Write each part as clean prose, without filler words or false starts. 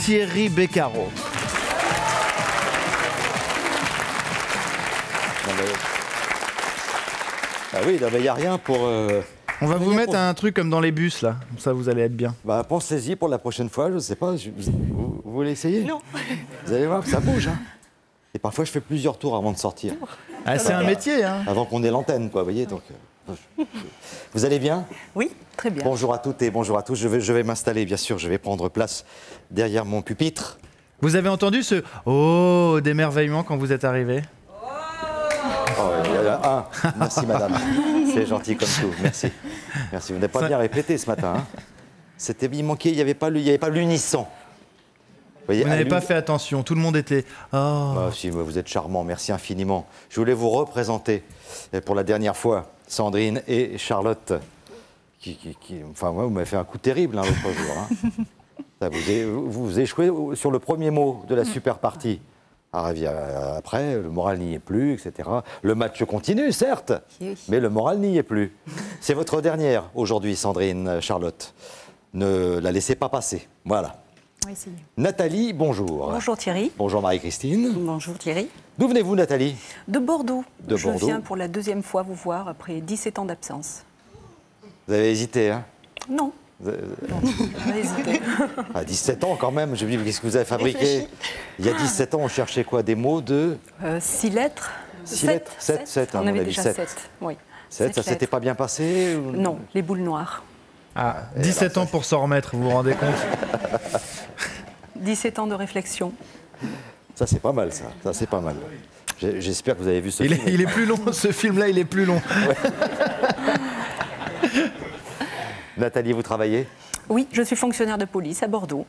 Thierry Beccaro. Ah oui, il n'y a rien pour... On va vous mettre un truc comme dans les bus, là. Comme ça, vous allez être bien. Bah, pensez-y pour la prochaine fois, je ne sais pas. Vous voulez essayer? Non. Vous allez voir que ça bouge. Hein. Et parfois, je fais plusieurs tours avant de sortir. Ah, c'est un métier, hein. Avant qu'on ait l'antenne, quoi, vous voyez. Donc, vous allez bien? Oui, très bien. Bonjour à toutes et bonjour à tous. Je vais m'installer, bien sûr. Je vais prendre place derrière mon pupitre. Vous avez entendu ce « Oh » d'émerveillement quand vous êtes arrivé? Oh, il y en a un. Merci, madame. C'est gentil comme tout. Merci. Merci. Vous n'avez pas bien répété ce matin. Hein. Il manquait, il n'y avait pas l'unisson. Vous n'avez pas fait attention. Tout le monde était « Oh ». Ah, si, vous êtes charmant. Merci infiniment. Je voulais vous représenter pour la dernière fois Sandrine et Charlotte. Enfin, moi, vous m'avez fait un coup terrible l'autre jour. Hein. Ça, vous échouez sur le premier mot de la super partie. Après, le moral n'y est plus, etc. Le match continue, certes, mais le moral n'y est plus. C'est votre dernière aujourd'hui, Sandrine, Charlotte. Ne la laissez pas passer. Voilà. Oui, c'est mieux. Nathalie, bonjour. Bonjour Thierry. Bonjour Marie-Christine. Bonjour Thierry. D'où venez-vous, Nathalie? De Bordeaux. De Bordeaux. Je viens pour la deuxième fois vous voir après 17 ans d'absence. Vous avez hésité, hein? Non. Non, j'ai hésité. À 17 ans quand même, je me dis, qu'est-ce que vous avez fabriqué? Il y a 17 ans, on cherchait quoi? Des mots de... 6 lettres. 6 lettres? 7, On on avait a déjà dit 7. Oui. 7, ça s'était pas bien passé ou... Non, les boules noires. Ah, 17 ans pour s'en remettre, vous vous rendez compte? 17 ans de réflexion. Ça, c'est pas mal, ça. Ça, c'est pas mal. J'espère que vous avez vu ce film. Il est plus long, ce film-là, il est plus long. Ouais. Nathalie, vous travaillez? Oui, je suis fonctionnaire de police à Bordeaux.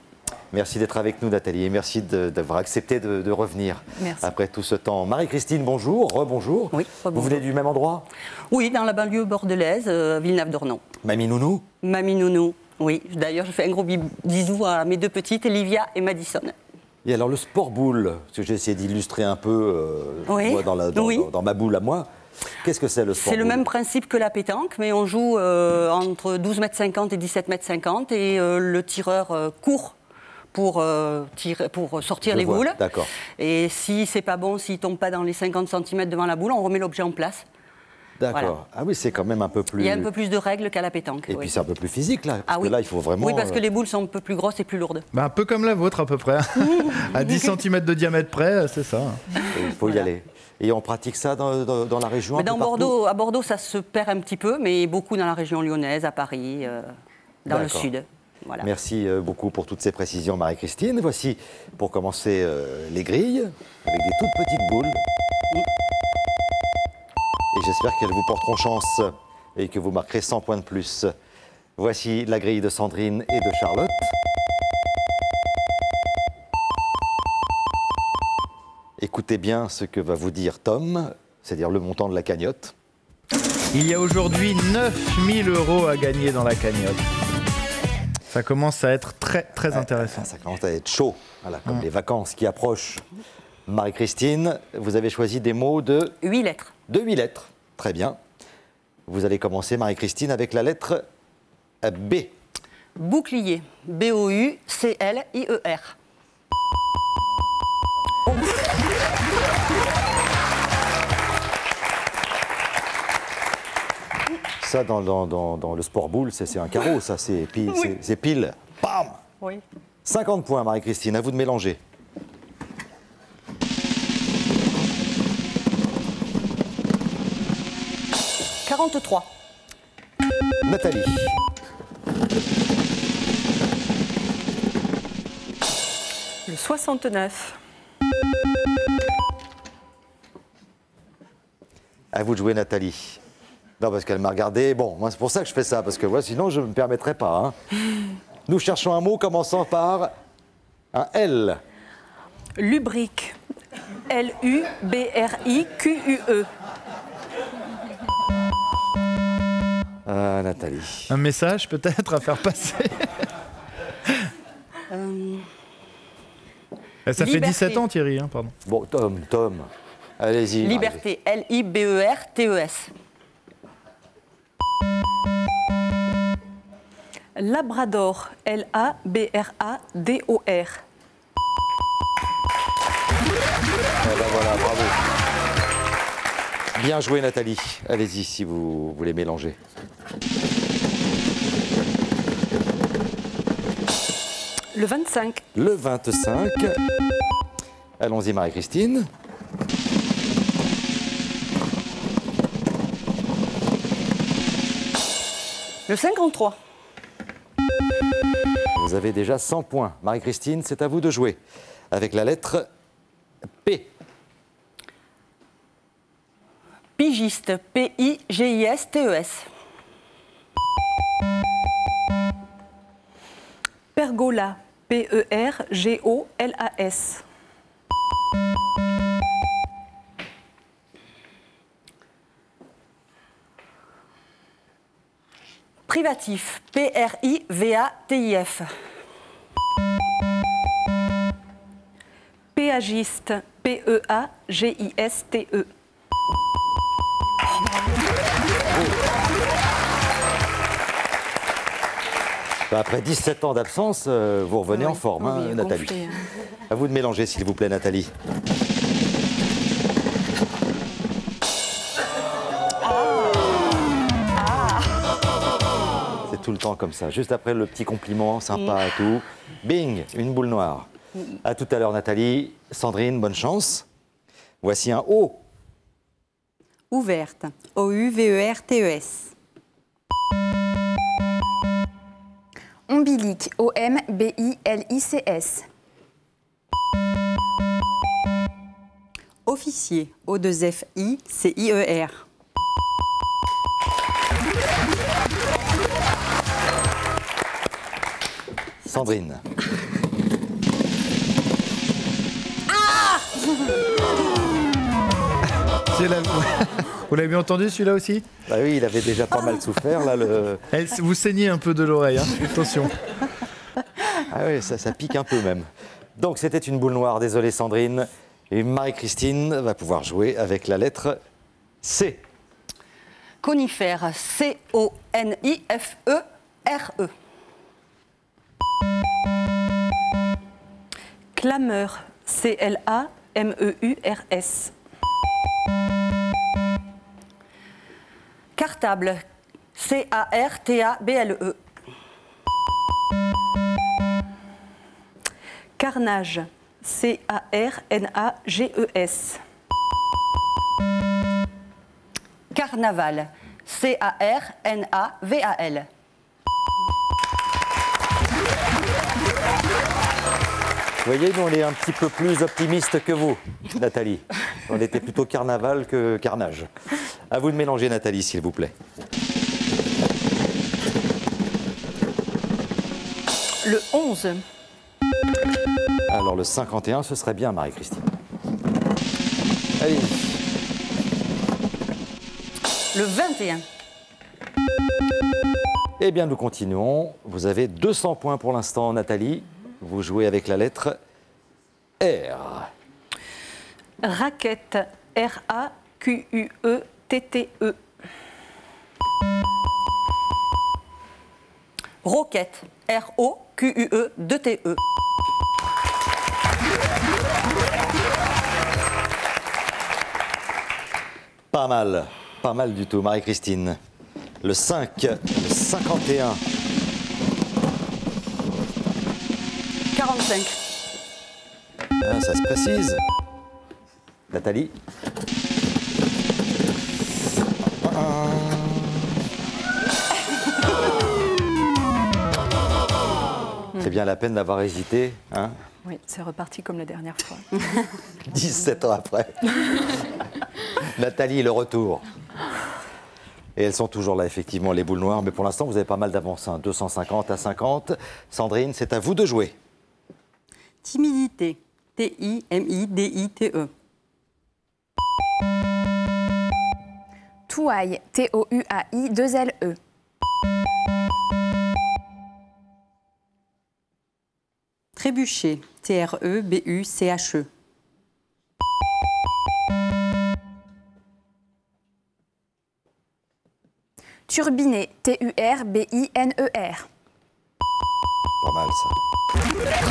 Merci d'être avec nous, Nathalie, et merci d'avoir accepté de revenir. Merci. Après tout ce temps. Marie-Christine, bonjour, rebonjour. Oui, rebonjour. Vous venez du même endroit? Oui, dans la banlieue bordelaise, Villeneuve-d'Ornon. Mamie Nounou? Mamie Nounou, oui. D'ailleurs, je fais un gros bisou à mes deux petites, Livia et Madison. Et alors, le sport boule, parce que j'ai essayé d'illustrer un peu Oui. moi, dans ma boule à moi. Qu'est-ce que c'est le sport C'est le boule? même principe que la pétanque, mais on joue entre 12,50 m et 17,50 m et le tireur court pour sortir les boules. D'accord. Et si c'est pas bon, s'il tombe pas dans les 50 cm devant la boule, on remet l'objet en place. D'accord. Voilà. Ah oui, c'est quand même un peu plus... Il y a un peu plus de règles qu'à la pétanque. Et oui. puis c'est un peu plus physique, là. Parce Ah que oui. là, il faut vraiment... Oui, parce que les boules sont un peu plus grosses et plus lourdes. Bah, un peu comme la vôtre, à peu près. À 10 cm de diamètre près, c'est ça. Il faut y aller. Et on pratique ça dans la région? Mais à Bordeaux, ça se perd un petit peu, mais beaucoup dans la région lyonnaise, à Paris, dans le sud. Voilà. Merci beaucoup pour toutes ces précisions, Marie-Christine. Voici, pour commencer, les grilles, avec des toutes petites boules. Et j'espère qu'elles vous porteront chance et que vous marquerez 100 points de plus. Voici la grille de Sandrine et de Charlotte. Écoutez bien ce que va vous dire Tom, c'est-à-dire le montant de la cagnotte. Il y a aujourd'hui 9 000 € à gagner dans la cagnotte. Ça commence à être très, très intéressant. Ça commence à être chaud, voilà, comme les vacances qui approchent. Marie-Christine, vous avez choisi des mots de... 8 lettres. De 8 lettres. Très bien. Vous allez commencer, Marie-Christine, avec la lettre B. Bouclier. B-O-U-C-L-I-E-R. Ça, dans le sport boule, c'est un carreau, ça, c'est pile. Oui. C'est pile. Bam! Oui. 50 points, Marie-Christine, à vous de mélanger. « 43. Nathalie. Le 69. À vous de jouer, Nathalie. Non, parce qu'elle m'a regardé. Bon, moi, c'est pour ça que je fais ça, parce que moi, sinon, je ne me permettrais pas. Hein. Nous cherchons un mot commençant par un L. Lubrique. L-U-B-R-I-Q-U-E. Ah, Nathalie. Un message peut-être à faire passer. Ça fait 17 ans, Thierry, hein, pardon. Bon, Tom, allez-y. Liberté. L-I-B-E-R-T-E-S. Labrador. L-A-B-R-A-D-O-R. ben voilà, bravo. Bien joué Nathalie. Allez-y si vous voulez mélanger. Le 25. Le 25. Allons-y Marie-Christine. Le 53. Vous avez déjà 100 points. Marie-Christine, c'est à vous de jouer. Avec la lettre P. Pigiste. P-I-G-I-S-T-E-S. Pergola. P-E-R-G-O-L-A-S. Privatif. P-R-I-V-A-T-I-F. Péagiste. P-E-A-G-I-S-T-E. Après 17 ans d'absence, vous revenez en forme, hein, Oui, Nathalie. gonflé, hein. À vous de mélanger, s'il vous plaît, Nathalie. C'est tout le temps comme ça. Juste après le petit compliment sympa et tout. Bing, une boule noire. À tout à l'heure, Nathalie. Sandrine, bonne chance. Voici un O. Ouverte. O-U-V-E-R-T-E-S. Ombilic, O-M-B-I-L-I-C-S. Officier. O-2-F-I-C-I-E-R. Sandrine. Vous l'avez bien entendu celui-là aussi? Bah oui, il avait déjà pas mal souffert, là, le... Vous saignez un peu de l'oreille, hein. Attention. Ah oui, ça pique un peu même. Donc c'était une boule noire, désolé Sandrine. Et Marie-Christine va pouvoir jouer avec la lettre C. Conifère. C-O-N-I-F-E-R-E. Clameur. C-L-A-M-E-U-R-S. Cartable. C-A-R-T-A-B-L-E. Carnage. C-A-R-N-A-G-E-S. Carnaval. C-A-R-N-A-V-A-L. Vous voyez, nous on est un petit peu plus optimiste que vous, Nathalie. On était plutôt carnaval que carnage. À vous de mélanger, Nathalie, s'il vous plaît. Le 11. Alors le 51, ce serait bien, Marie-Christine. Allez. Le 21. Eh bien, nous continuons. Vous avez 200 points pour l'instant, Nathalie. Vous jouez avec la lettre R. Raquette. R-A-Q-U-E-T-T-E. Roquette. R-O-Q-U-E-2-T-E. Pas mal du tout, Marie-Christine. Le 5, le 51. 45. Ah, ça se précise. Nathalie. C'est bien la peine d'avoir hésité, hein? Oui, c'est reparti comme la dernière fois. 17 ans après. Nathalie, le retour. Et elles sont toujours là, effectivement, les boules noires. Mais pour l'instant, vous avez pas mal d'avance, hein, 250 à 50. Sandrine, c'est à vous de jouer. Timidité. T-I-M-I-D-I-T-E. Touaille, T-O-U-A-I-2-L-E. Trébucher. T-R-E-B-U-C-H-E. Turbiner, T-U-R-B-I-N-E-R. Pas mal, ça.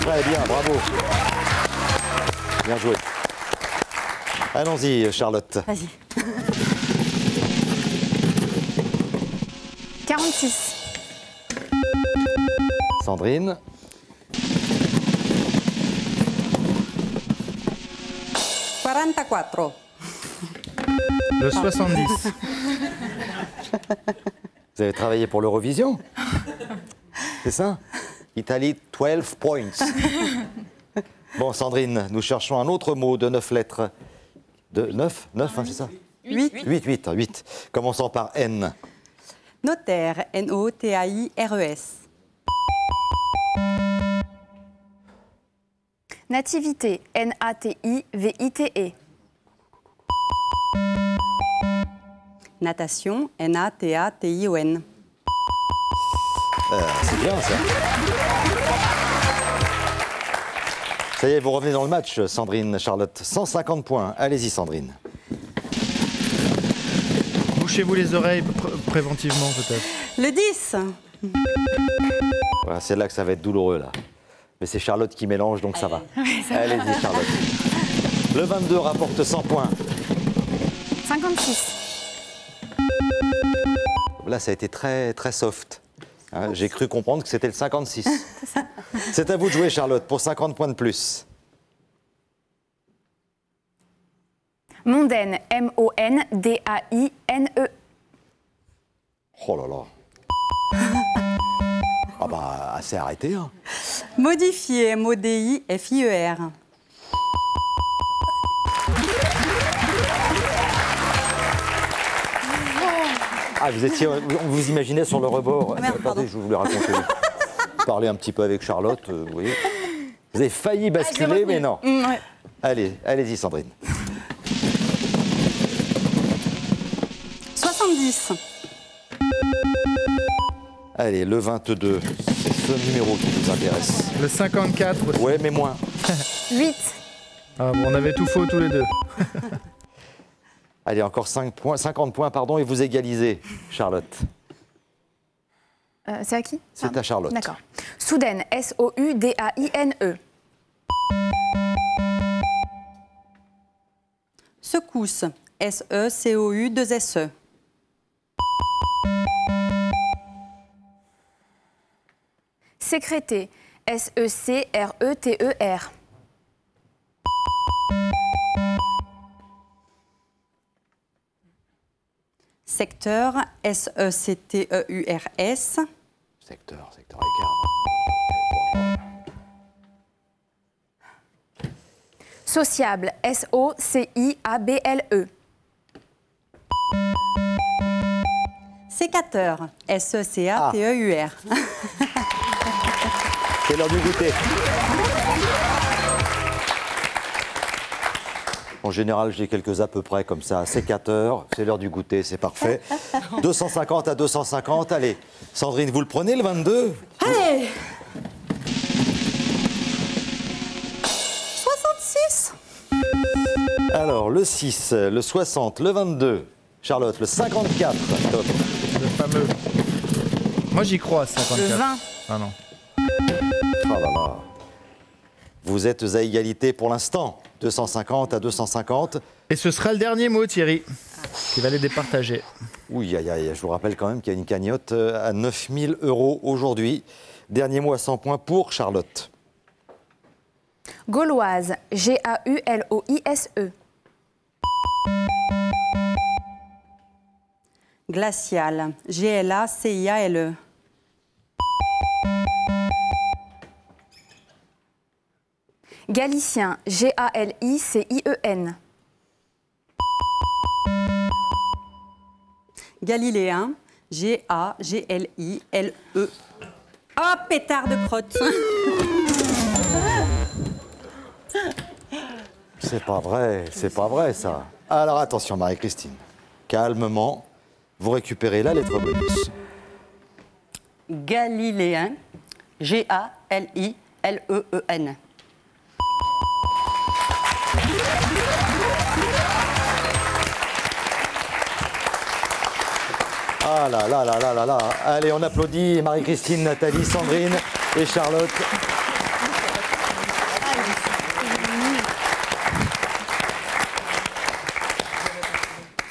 Très bien, bravo. Bien joué. Allons-y, Charlotte. Vas-y. 46. Sandrine. 44. Le 70. Vous avez travaillé pour l'Eurovision? C'est ça? Italie, 12 points. Bon, Sandrine, nous cherchons un autre mot de 9 lettres. De 9? 9, hein, c'est ça? 8. Commençons par N. Notaire, N-O-T-A-I-R-E-S. Nativité, N-A-T-I-V-I-T-E. Natation, N-A-T-A-T-I-O-N. C'est bien, ça. Ça y est, vous revenez dans le match, Sandrine, Charlotte. 150 points. Allez-y, Sandrine. Bouchez-vous les oreilles préventivement, peut-être. Le 10. Voilà, c'est là que ça va être douloureux, là. Mais c'est Charlotte qui mélange, donc ça va. Allez-y, Charlotte. Le 22 rapporte 100 points. 56. Là, ça a été très, très soft. Hein, j'ai cru comprendre que c'était le 56. C'est à vous de jouer, Charlotte, pour 50 points de plus. Mondaine, M-O-N-D-A-I-N-E. Oh là là. Ah bah, assez arrêté, hein. Modifié, M-O-D-I-F-I-E-R. Ah, on vous imaginait sur le rebord. Merde, pardon. Attendez, je voulais raconter. Parler un petit peu avec Charlotte, vous voyez. Vous avez failli basculer, mais non. Ouais. Allez, allez-y, Sandrine. 70. Allez, le 22, c'est ce numéro qui vous intéresse. Le 54 aussi. Ouais, mais moins. 8. Ah, bon, on avait tout faux tous les deux. Allez, encore 50 points, pardon, et vous égalisez, Charlotte. C'est à qui? C'est à Charlotte. D'accord. Soudaine, S-O-U-D-A-I-N-E. Secousse, S-E-C-O-U-2-S-E. Sécréter, S-E-C-R-E-T-E-R. Secteur, S-E-C-T-E-U-R-S. Secteur écart. Sociable, S-O-C-I-A-B-L-E. Sécateur, S-E-C-A-T-E-U-R. C'est l'heure du goûter. En général, j'ai quelques à peu près comme ça. Sécateur, c'est l'heure du goûter, c'est parfait. 250 à 250. Allez, Sandrine, vous le prenez, le 22? Allez 66. Alors, le 6, le 60, le 22. Charlotte, le 54. Top. Le fameux. Moi, j'y crois, 54. Le 20. Ah non. Oh là là. Vous êtes à égalité pour l'instant. 250 à 250. Et ce sera le dernier mot, Thierry, qui va les départager. Oui, je vous rappelle quand même qu'il y a une cagnotte à 9 000 € aujourd'hui. Dernier mot à 100 points pour Charlotte. Gauloise, G-A-U-L-O-I-S-E. Glacial, G-L-A-C-I-A-L-E. Galicien, G-A-L-I-C-I-E-N. Galiléen, G-A-G-L-I-L-E. Oh, pétard de crotte. C'est pas vrai ça. Alors attention Marie-Christine, calmement, vous récupérez la lettre bonus. Galiléen, G-A-L-I-L-E-E-N. Ah là là là là là là. Allez, on applaudit Marie-Christine, Nathalie, Sandrine et Charlotte.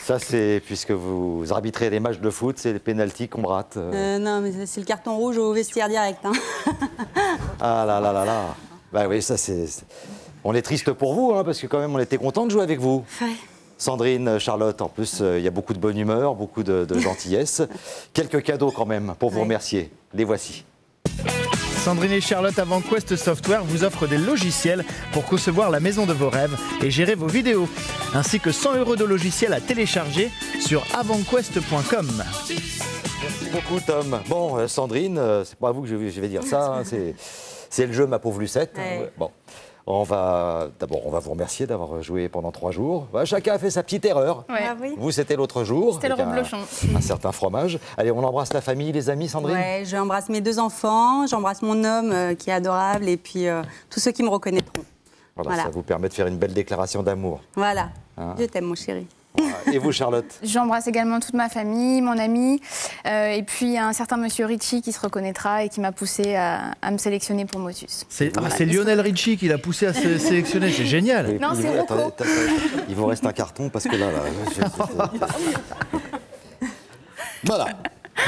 Ça, c'est puisque vous arbitrez les matchs de foot, c'est les pénaltys qu'on rate. Non, mais c'est le carton rouge au vestiaire direct. Hein. Ah là là là là. Bah oui, ça c'est. On est triste pour vous, hein, parce que quand même, on était content de jouer avec vous. Ouais. Sandrine, Charlotte, en plus, il y a beaucoup de bonne humeur, beaucoup de gentillesse. Quelques cadeaux quand même pour vous remercier. Les voici. Sandrine et Charlotte, AvantQuest Software vous offre des logiciels pour concevoir la maison de vos rêves et gérer vos vidéos, ainsi que 100 € de logiciels à télécharger sur avantquest.com. Merci beaucoup, Tom. Bon, Sandrine, c'est pas à vous que je vais dire ça, hein, c'est le jeu, ma pauvre Lucette. Ouais. Bon, on va vous remercier d'avoir joué pendant 3 jours. Bah, chacun a fait sa petite erreur. Ouais. Ah oui. Vous, c'était l'autre jour. C'était le avec reblochon. un certain fromage. Allez, on embrasse la famille, les amis, Sandrine. Ouais, j'embrasse mes 2 enfants, j'embrasse mon homme qui est adorable et puis tous ceux qui me reconnaîtront. Voilà, ça vous permet de faire une belle déclaration d'amour. Voilà. Hein. Je t'aime, mon chéri. Et vous, Charlotte? J'embrasse également toute ma famille, mon ami, et puis un certain monsieur Ritchie qui se reconnaîtra et qui m'a poussé à me sélectionner pour Motus. C'est Lionel Richie qui l'a poussé à se sélectionner, c'est génial. Non, c'est Rocco. Attendez, il vous reste un carton parce que là... Voilà.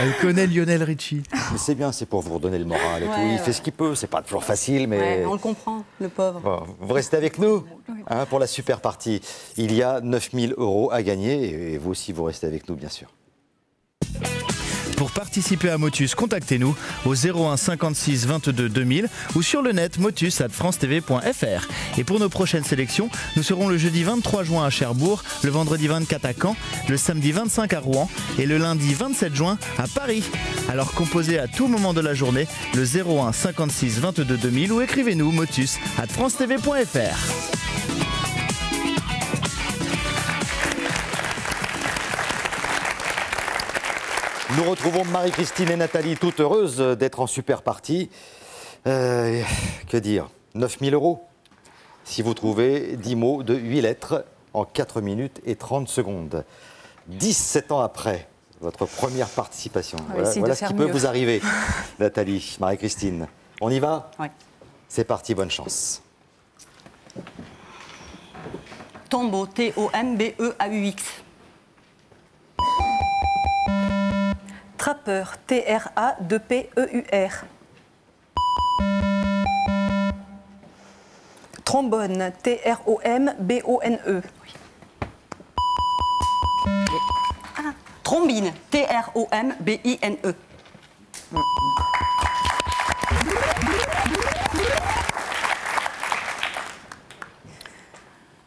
Elle connaît Lionel Richie. Mais c'est bien, c'est pour vous redonner le moral et tout. Il Ouais. fait ce qu'il peut, c'est pas toujours facile, mais... Ouais, on le comprend, le pauvre. Bon, vous restez avec nous hein, pour la super partie. Il y a 9 000 € à gagner et vous aussi, vous restez avec nous, bien sûr. Pour participer à Motus, contactez-nous au 01 56 22 2000 ou sur le net motus@francetv.fr. Et pour nos prochaines sélections, nous serons le jeudi 23 juin à Cherbourg, le vendredi 24 à Caen, le samedi 25 à Rouen et le lundi 27 juin à Paris. Alors composez à tout moment de la journée le 01 56 22 2000 ou écrivez-nous motus@francetv.fr. Nous retrouvons Marie-Christine et Nathalie, toutes heureuses d'être en super partie. Que dire, 9 000 € si vous trouvez 10 mots de 8 lettres en 4 minutes et 30 secondes. 17 ans après votre première participation. Voilà ce qui peut vous arriver, Nathalie, Marie-Christine. On y va? Oui. C'est parti, bonne chance. Tombeau, T-O-M-B-E-A-U-X. Trappeur, T-R-A-2-P-E-U-R. Trombone, T-R-O-M-B-O-N-E. Trombine, T-R-O-M-B-I-N-E.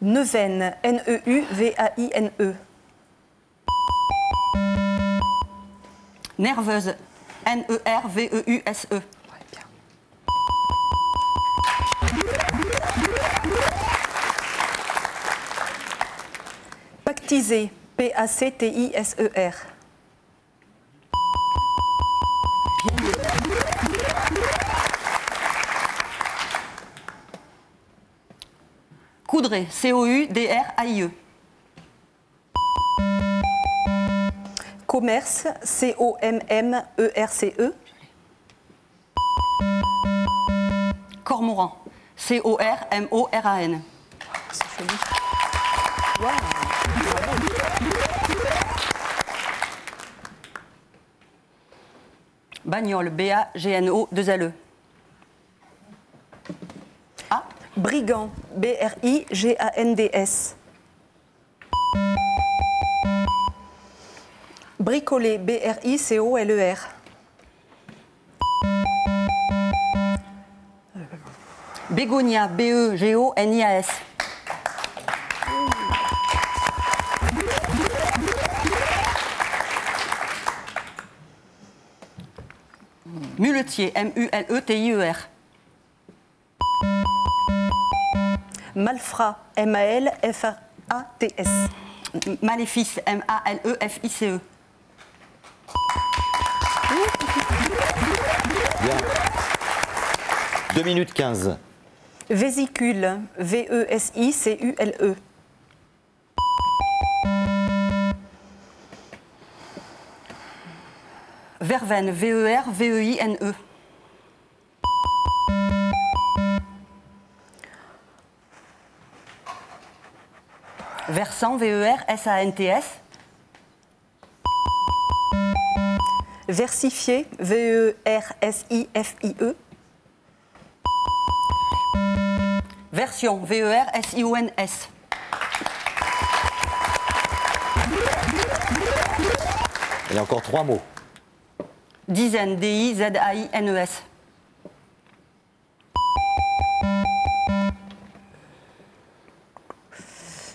Neuvaine, N-E-U-V-A-I-N-E. Nerveuse, N-E-R-V-E-U-S-E. Pactisé, P-A-C-T-I-S-E-R. Coudray, C-O-U-D-R-A-I-E. Commerce, C-O-M-M-E-R-C-E. Cormoran, C-O-R-M-O-R-A-N. Bagnole, B-A-G-N-O-2-L-E. Ah, Brigand, B-R-I-G-A-N-D-S. Bricoler, B-R-I-C-O-L-E-R. Bégonia, B-E-G-O-N-I-A-S. Muletier, M-U-L-E-T-I-E-R. Malfrat, M-A-L-F-A-T-S. Maléfice, M-A-L-E-F-I-C-E. Bien. 2 minutes 15. Vésicule, V-E-S-I-C-U-L-E. Verveine, V-E-R-V-E-I-N-E. Versant, V-E-R-S-A-N-T-S. Versifier, V-E-R-S-I-F-I-E. Version, V-E-R-S-I-O-N-S. Il y a encore 3 mots. Dizaine, D-I-Z-A-I-N-E-S.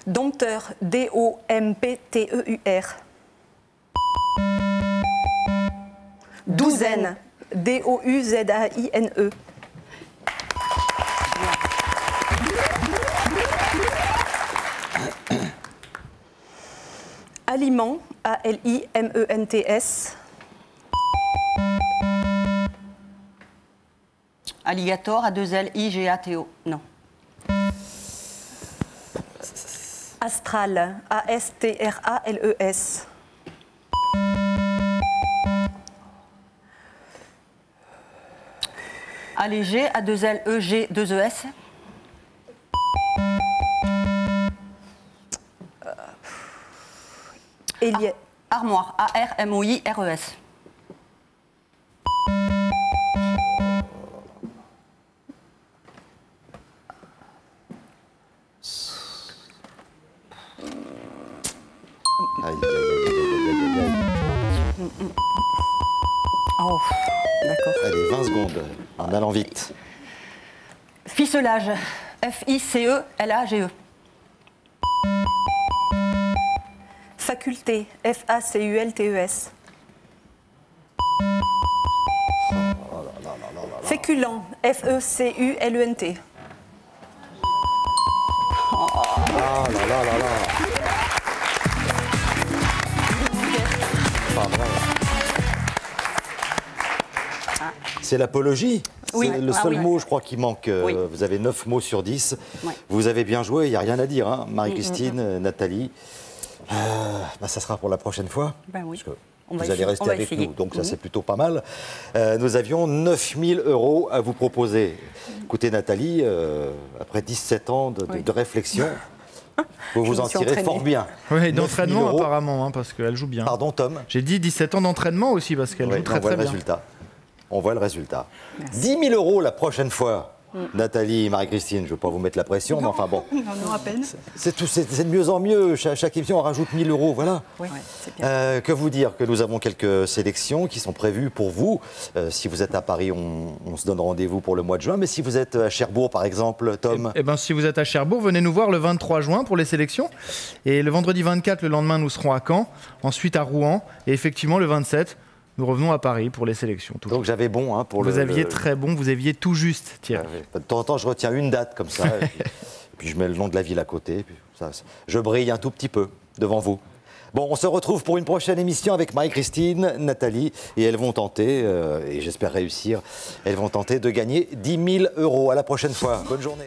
Dompteur, D-O-M-P-T-E-U-R. Douzaine, D-O-U-Z-A-I-N-E. Aliment, A-L-I-M-E-N-T-S. Alligator, A-2-L-I-G-A-T-O. Non. Astral, A-S-T-R-A-L-E-S. Allégé, A-2-L-E-G-2-E-S. Armoire, A-R-M-O-I-R-E-S. Aïe, aïe, aïe, aïe, aïe, aïe, aïe. Oh, d'accord. Allez, 20 secondes, en allant vite. Ficelage, F-I-C-E-L-A-G-E. Faculté, F-A-C-U-L-T-E-S. Féculent, F-E-C-U-L-E-N-T. Ah là là là là. Pas vrai. C'est l'apologie. Oui. C'est le Ah seul oui. mot, je crois, qui manque. Oui. Vous avez 9 mots sur 10. Ouais. Vous avez bien joué, il n'y a rien à dire. Hein. Marie-Christine, Nathalie. Ça sera pour la prochaine fois. Ben oui. Parce que On va vous allez essayer. rester On va avec essayer. nous, donc ça c'est plutôt pas mal. Nous avions 9 000 € à vous proposer. Écoutez Nathalie, après 17 ans de réflexion, vous vous me en suis tirez entraînée. fort bien. Oui, 9 000 d'entraînement €. apparemment, hein, parce qu'elle joue bien. Pardon Tom. J'ai dit 17 ans d'entraînement aussi, parce qu'elle Ouais, joue très on voit très le bien. résultat. On voit le résultat. 10 000 € la prochaine fois. Nathalie et Marie-Christine, je ne veux pas vous mettre la pression, mais enfin bon. Non, à peine. C'est de mieux en mieux. Chaque émission, on rajoute 1 000 €. Voilà. Oui. C'est bien. Que vous dire que nous avons quelques sélections qui sont prévues pour vous. Si vous êtes à Paris, on se donne rendez-vous pour le mois de juin. Mais si vous êtes à Cherbourg, par exemple, Tom. Eh ben, si vous êtes à Cherbourg, venez nous voir le 23 juin pour les sélections. Et le vendredi 24, le lendemain, nous serons à Caen. Ensuite à Rouen. Et effectivement, le 27, nous revenons à Paris pour les sélections. Toujours. Donc j'avais bon hein, pour Vous aviez très bon, vous aviez tout juste, Thierry. De temps en temps, je retiens une date comme ça. et puis je mets le nom de la ville à côté. Puis je brille un tout petit peu devant vous. Bon, on se retrouve pour une prochaine émission avec Marie-Christine, Nathalie, et elles vont tenter, et j'espère réussir, elles vont tenter de gagner 10 000 €. À la prochaine fois. Bonne journée.